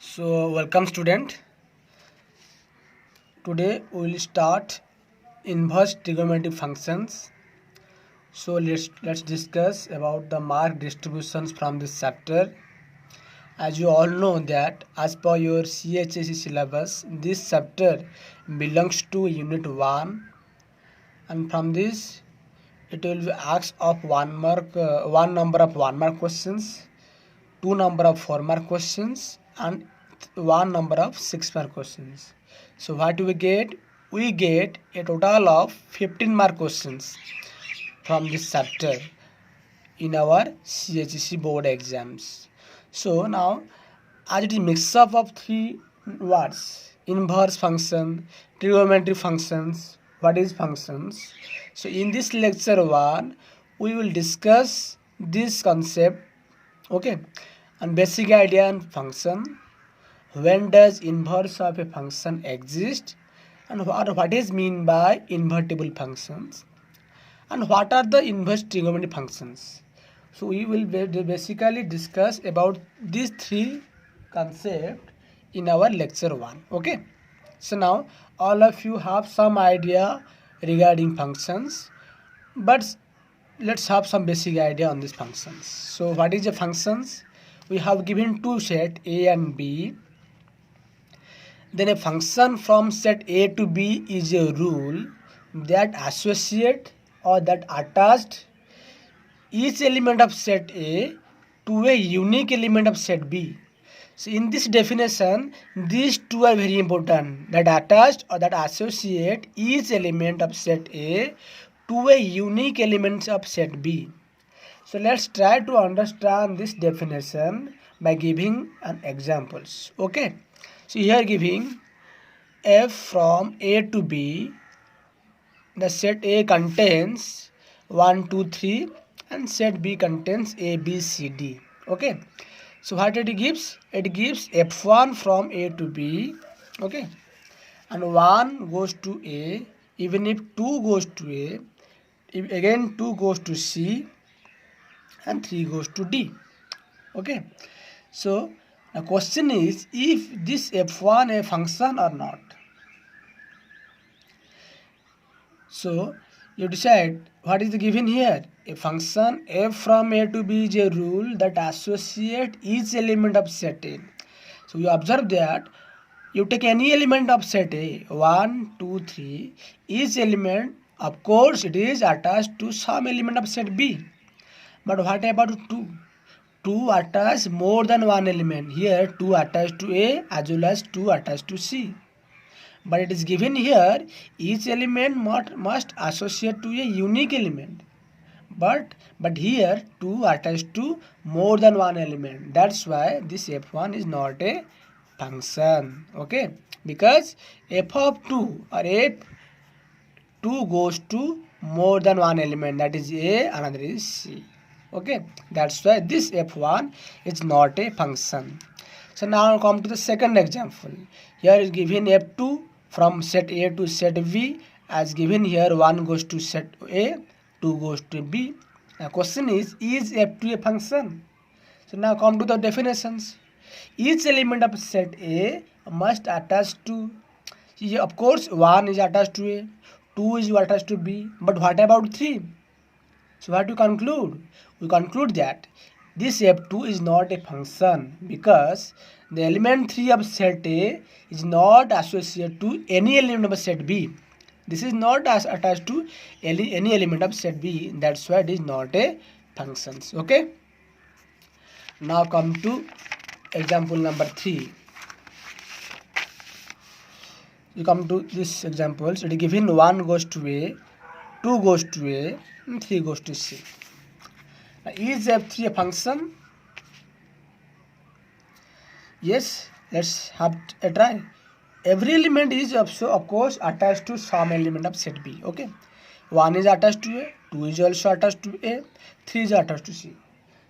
So welcome student. Today we will start inverse trigonometric functions. So let's discuss about the mark distributions from this chapter. As you all know that as per your CHSE syllabus, this chapter belongs to unit 1, and from this it will be asked of one number of 1 mark questions, two number of 4 mark questions, and one number of 6 mark questions. So what we get? We get a total of 15 mark questions from this chapter in our CHEC board exams. So now, as it is mix up of three words: inverse function, trigonometric functions. What is functions? So in this lecture 1, we will discuss this concept. Okay, and basic idea and function. When does inverse of a function exist, and what is mean by invertible functions, and what are the inverse trigonometric functions? So we will basically discuss about these three concepts in our lecture 1. Okay, so now all of you have some idea regarding functions, but let's have some basic idea on these functions. So what is the functions? We have given two set A and B. Then a function from set A to B is a rule that associate or that attached each element of set A to a unique element of set B. So in this definition, these two are very important, that attached or that associate each element of set A to a unique element of set B. So let's try to understand this definition by giving an examples. Okay. So here giving f from A to B, the set A contains 1, 2, 3, and set B contains A, B, C, D. Okay. So what it gives? It gives f1 from A to B. Okay. And 1 goes to A. Even if 2 goes to A, if again 2 goes to C, and 3 goes to D. Okay. So the question is, if this f1 a function or not. So you decide what is given here. A function f from A to B is a rule that associate each element of set A. So you observe that you take any element of set A, 1, 2, 3, each element, of course it is attached to some element of set B. But what about 2? 2 attach more than one element. Here 2 attached to A as well as 2 attached to C. But it is given here each element must associate to a unique element. But here 2 attached to more than one element. That's why this f1 is not a function. Okay, because f of 2 or f2 goes to more than one element, that is A, another is C. Okay, that's why this f1 is not a function. So now come to the second example. Here is given f2 from set A to set B, as given here 1 goes to set A, 2 goes to B. The question is f2 a function? So now come to the definitions. Each element of set A must attach to, of course 1 is attached to A, 2 is attached to B, but what about 3? So what do you conclude? We conclude that this f2 is not a function because the element 3 of set A is not associated to any element of set B. This is not attached to any element of set B. That's why it is not a function. Okay. Now come to example number 3. You come to this examples. It is given 1 goes to A, 2 goes to A, and 3 goes to C. Now, is f3 a function? Yes, let's have a try. Every element is also, of course, attached to some element of set B. Okay, 1 is attached to A, 2 is also attached to A, 3 is attached to C.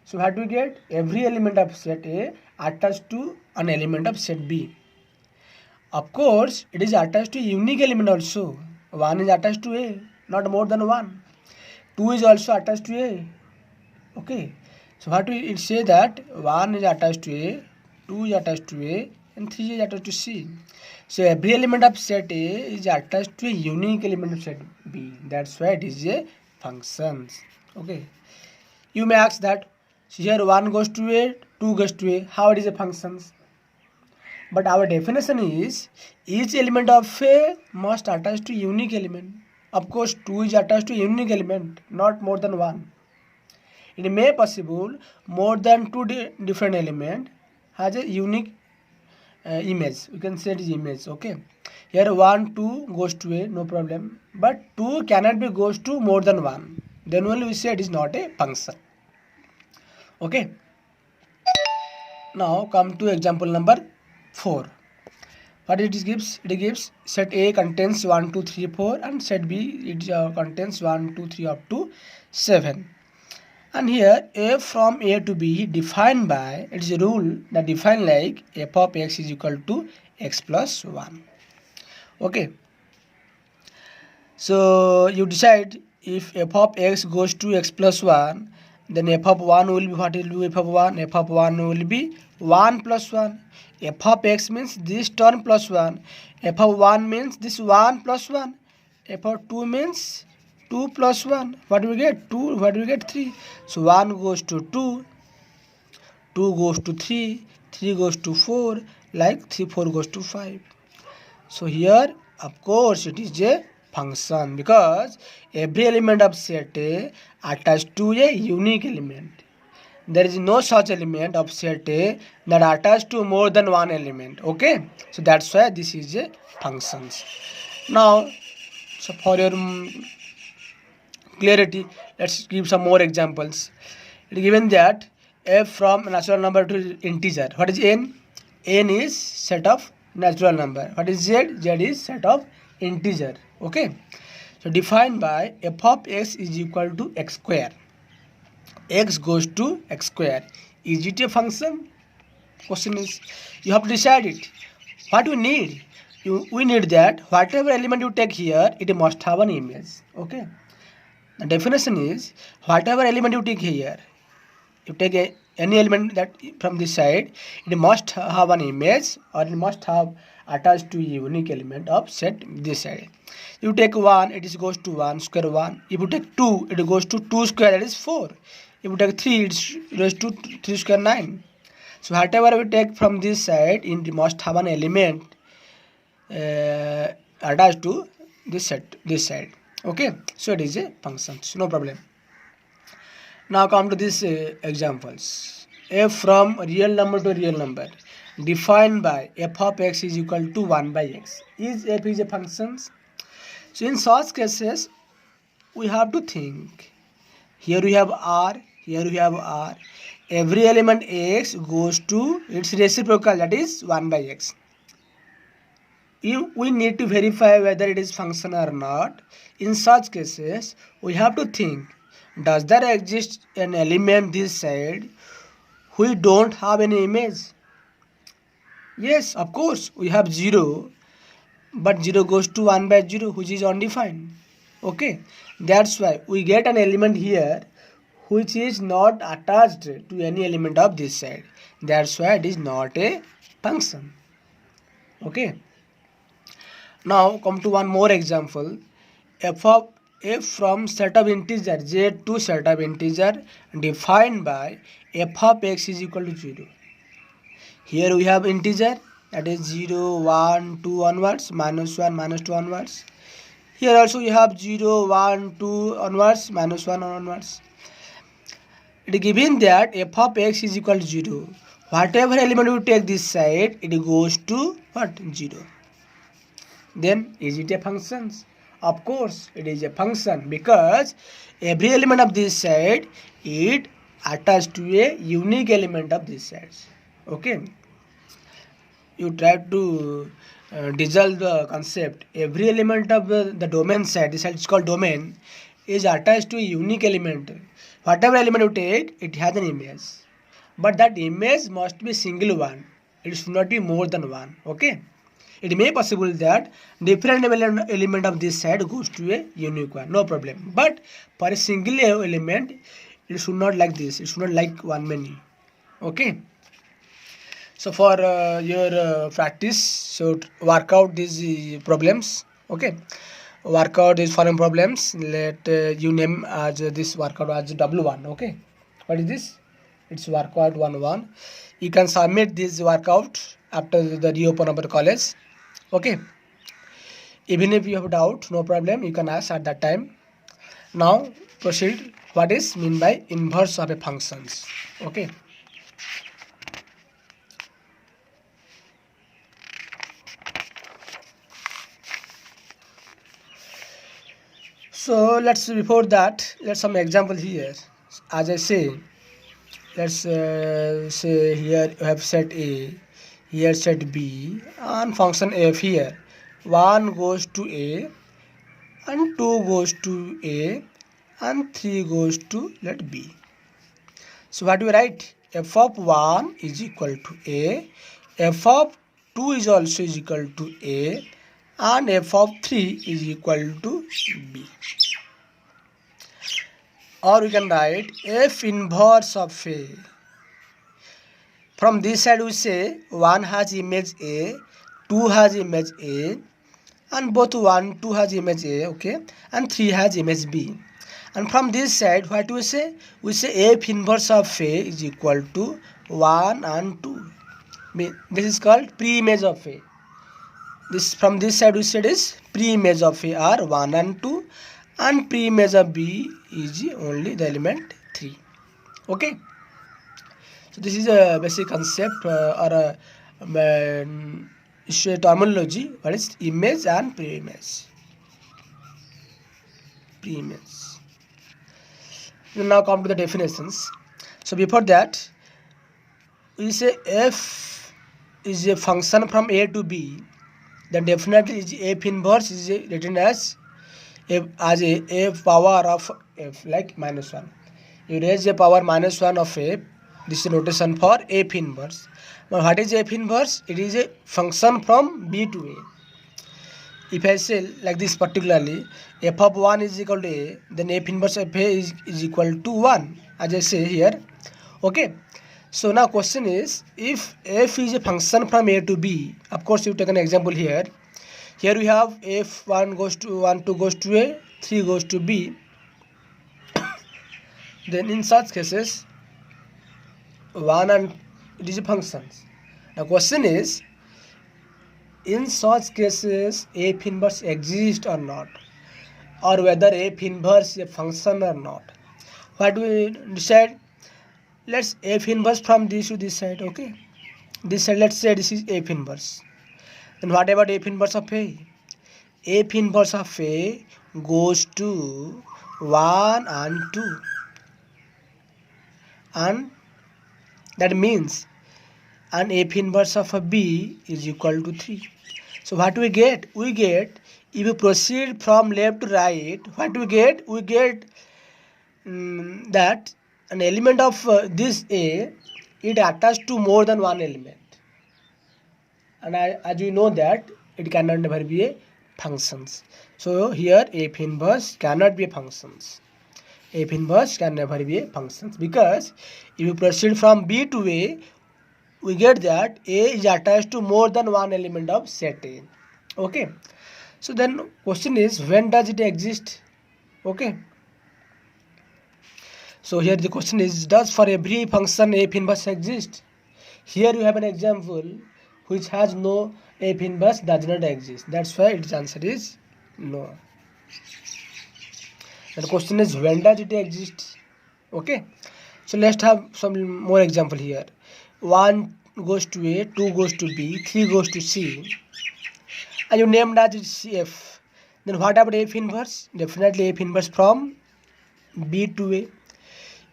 So what do we get? Every element of set A attached to an element of set B. Of course, it is attached to a unique element also. 1 is attached to A, not more than 1. 2 is also attached to A. Okay, so what we it say that 1 is attached to A, 2 is attached to A, and 3 is attached to C. So every element of set A is attached to a unique element of set B. That's why it is a function. Okay. You may ask that here 1 goes to A, 2 goes to A. How it is a function? But our definition is each element of A must attach to unique element. Of course, 2 is attached to unique element, not more than 1. It may possible more than 2 different element has a unique image. You can say it is image. Okay. Here 1, 2 goes to A, no problem. But 2 cannot be goes to more than 1. Then only we say it is not a function. Okay. Now come to example number 4. What it gives? It gives set A contains 1, 2, 3, 4 and set B it contains 1, 2, 3 up to 7. And here f from A to B defined by, it is a rule that define like f of x is equal to x plus 1. Okay. So you decide if f of x goes to x plus 1, then f of 1 will be, what will be f of 1? F of 1 will be 1 plus 1. F of x means this term plus 1. F of 1 means this 1 plus 1. F of 2 means 2 plus 1. What do we get? 2. What do we get? 3. So 1 goes to 2. 2 goes to 3. 3 goes to 4. Like 3, 4 goes to 5. So here, of course, it is a function because every element of set A attached to a unique element. There is no such element of set A that attached to more than one element. Okay, so that's why this is a function. Now, so for your clarity, let's give some more examples. It is given that f from natural number to integer. What is n? N is set of natural number. What is z? Z is set of integer. Okay, so defined by f of x is equal to x square. X goes to x square. Is it a function? Question is, you have to decide it. What you need? We need that whatever element you take here, it must have an image. Okay. The definition is whatever element you take here, you take any element that from this side, it must have an image or it must have attached to a unique element of set this side. You take 1, it is goes to 1 square 1. If you take 2, it goes to 2 square, that is 4. If you take 3, it goes to 3 square 9. So whatever we take from this side, it must have an element attached to this set, this side. Okay, so it is a function, so no problem. Now come to these examples. F from real number to real number defined by f of x is equal to 1 by x. Is f is a function? So in such cases, we have to think. Here we have r, here we have r. Every element x goes to its reciprocal, that is 1 by x. If we need to verify whether it is function or not, in such cases, we have to think, does there exist an element this side we don't have any image? Yes, of course, we have 0, but 0 goes to 1 by 0, which is undefined. Okay, that's why we get an element here which is not attached to any element of this side. That's why it is not a function. Okay. Now come to one more example. F from set of integer z to set of integer defined by f of x is equal to 0. Here we have integer, that is 0, 1, 2 onwards, minus 1, minus 2 onwards. Here also you have 0, 1, 2 onwards, minus 1 onwards. It is given that f of x is equal to 0. Whatever element you take this side, it goes to what? 0. Then is it a function? Of course, it is a function because every element of this side, it attached to a unique element of this side. Okay. You try to dissolve the concept. Every element of the domain side, this side is called domain, is attached to a unique element. Whatever element you take, it has an image. But that image must be single one. It should not be more than one. Okay. It may be possible that different element of this side goes to a unique one. No problem. But for a single element, it should not like this. It should not like one many. Okay. So for your practice, so work out these problems. Okay, work out these following problems. Let you name as this workout as W1. Okay, what is this? It's workout 1-1. You can submit this workout after the reopen of the college. Okay, even if you have doubt, no problem, you can ask at that time. Now proceed. What is mean by inverse of a functions? Okay. So let's, before that, let's some example here. As I say, let's say here you have set A, here set B, and function f here. 1 goes to A, and 2 goes to A, and 3 goes to let B. So what do we write? F of 1 is equal to A, f of 2 is also is equal to A, and f of 3 is equal to B. Or we can write f inverse of A. From this side we say 1 has image A, 2 has image A, and both 1, 2 has image A, okay, and 3 has image B. And from this side, what do we say? We say f inverse of A is equal to 1 and 2. This is called pre-image of A. This, from this side we said is pre-image of A are 1 and 2, and pre-image of B is only the element 3. Okay. So this is a basic concept or a terminology. What is image and pre-image? Pre-image. We'll now come to the definitions. So before that, we say f is a function from A to B. Then definitely is f inverse is written as a power of f, like -1. You raise a power -1 of f. This is notation for f inverse. Now what is f inverse? It is a function from B to A. If I say like this particularly, f of 1 is equal to A, then f inverse of A is equal to 1, as I say here. Okay. So now question is, if f is a function from A to B, of course you take an example here. Here we have f 1 goes to 1, 2 goes to A, 3 goes to B. Then in such cases, 1 and it is a function. Now question is, in such cases f inverse exists or not, or whether f inverse is a function or not. What do we decide? Let's f inverse from this to this side. Okay, this side, let's say this is f inverse. Then what about f inverse of A? F inverse of A goes to 1 and 2, and that means and f inverse of a B is equal to 3. So what we get? We get, if we proceed from left to right, what we get? We get that an element of this A, it attached to more than one element. And as you know that it cannot never be a functions. So here f inverse cannot be a functions. F inverse can never be a functions, because if you proceed from B to A, we get that A is attached to more than one element of set A. Okay. So then question is, when does it exist? Okay. So here the question is, does for every function f inverse exist? Here you have an example which has no f inverse, does not exist. That's why its answer is no. The question is, when does it exist? Okay. So let's have some more example here. 1 goes to A, 2 goes to B, 3 goes to C, and you named as F. Then what about f inverse? Definitely f inverse from B to A.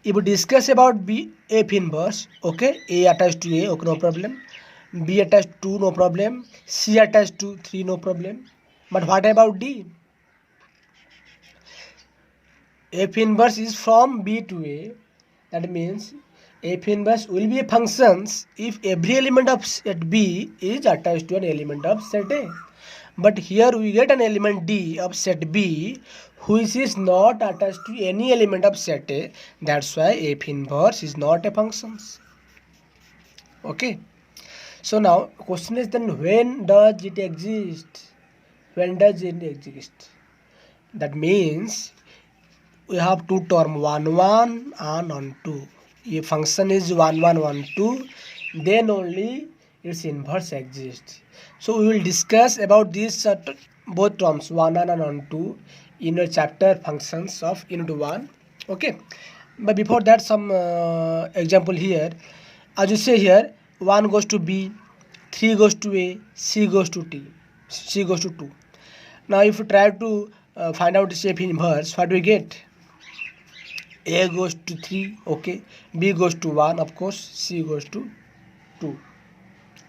If we discuss about B, f inverse, okay, A attached to A, okay, no problem. B attached to 2, no problem. C attached to 3, no problem. But what about D? F inverse is from B to A. That means f inverse will be a functions if every element of set B is attached to an element of set A. But here we get an element D of set B which is not attached to any element of set A. That's why f inverse is not a functions. Okay. So now question is, then when does it exist? When does it exist? That means we have two term, 1 1 and 1 2. If function is 1 1 1 2, then only its inverse exists. So we will discuss about these both terms 1 1 and 1 2 in your chapter functions of unit 1. Okay, but before that some example here. As you say here, 1 goes to B, 3 goes to A, C goes to T, C goes to 2. Now if you try to find out the shape inverse, what do we get? A goes to 3, okay, B goes to 1, of course, C goes to 2.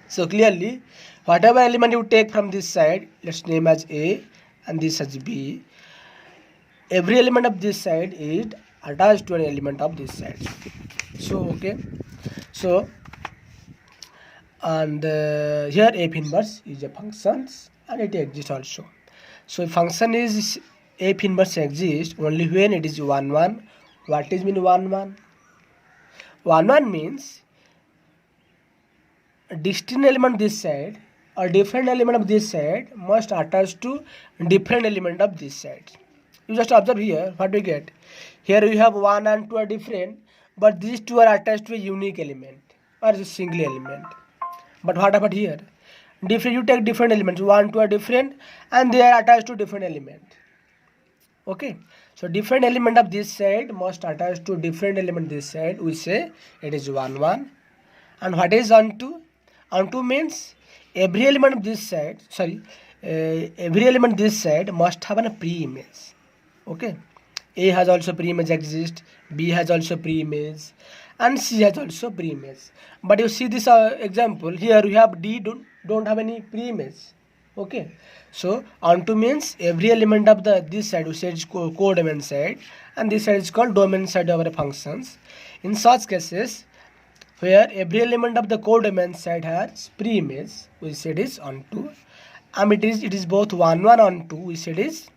So clearly, whatever element you take from this side, let's name as A and this as B, every element of this side is attached to an element of this side. So okay, so and here f inverse is a function and it exists also. So function is f inverse exists only when it is 1 1. What is mean 1 1? 1 1 means a distinct element this side or different element of this side must attach to different element of this side. You just observe here, what do you get? Here you have 1 and 2 are different, but these two are attached to a unique element or a single element. But what about here? Different, you take different elements, 1 2 are different and they are attached to different element. Okay, so different element of this side must attach to different element this side. We say it is 1 1. And what is 1 2? 1 2 means every element of this side, every element this side must have a pre-image. Okay, A has also pre-image exist, B has also pre-image, and C has also pre-image. But you see this example here, you have D don't have any pre-image. Okay, so onto means every element of this side we say is co-domain side, and this side is called domain side of our functions. In such cases where every element of the codomain side has pre-image, we said is onto, and it is both 1 1 onto, we said is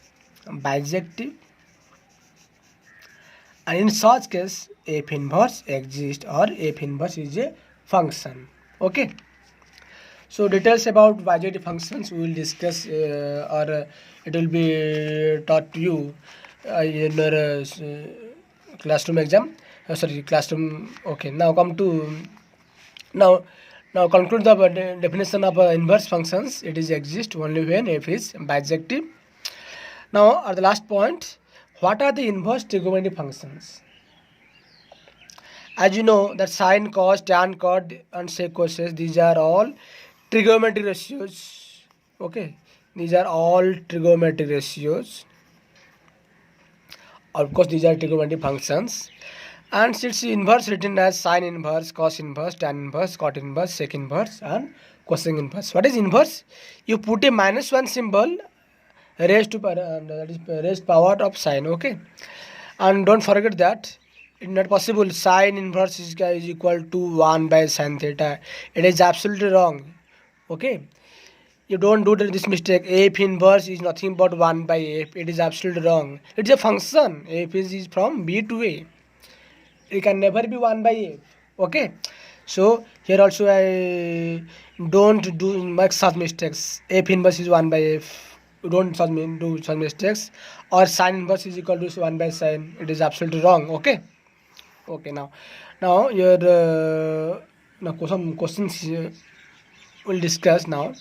bijective. And in such case f inverse exists or f inverse is a function. Okay, so details about bijective functions we will discuss or it will be taught to you in your classroom exam. Classroom. Okay, now come to now conclude the definition of inverse functions. It is exist only when f is bijective. Now at the last point, what are the inverse trigonometric functions? As you know that sine, cos, tan, cot and sec, cosec, these are all trigonometric ratios. Okay, these are all trigonometric ratios. Of course, these are trigonometric functions. And its inverse written as sine inverse, cos inverse, tan inverse, cot inverse, sec inverse and cosec inverse. What is inverse? You put a -1 symbol raised to that is raised power of sine. Okay, and don't forget that it's not possible sine inverse is equal to 1 by sine theta. It is absolutely wrong. Okay, you don't do this mistake. F inverse is nothing but 1 by f. It is absolutely wrong. It's a function. F is from B to A. It can never be 1 by f. Okay, so here also I don't make such mistakes. F inverse is 1 by f. You don't do such mistakes. Or sine inverse is equal to 1 by sine. It is absolutely wrong. Okay, okay. Now your some questions we'll discuss now,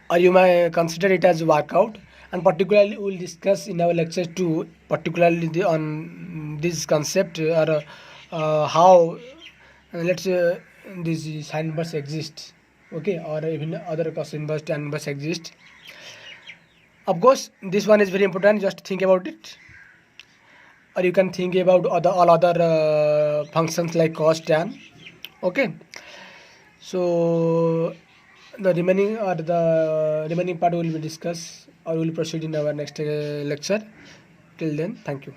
or you may consider it as a workout, and particularly we will discuss in our lecture 2 particularly on this concept or how let's this sine inverse exists. Okay, or even other cos inverse, tan inverse exist. Of course this one is very important, just think about it, or you can think about all other functions like cos, tan. Okay, so the remaining part will be discussed or will proceed in our next lecture. Till then, thank you.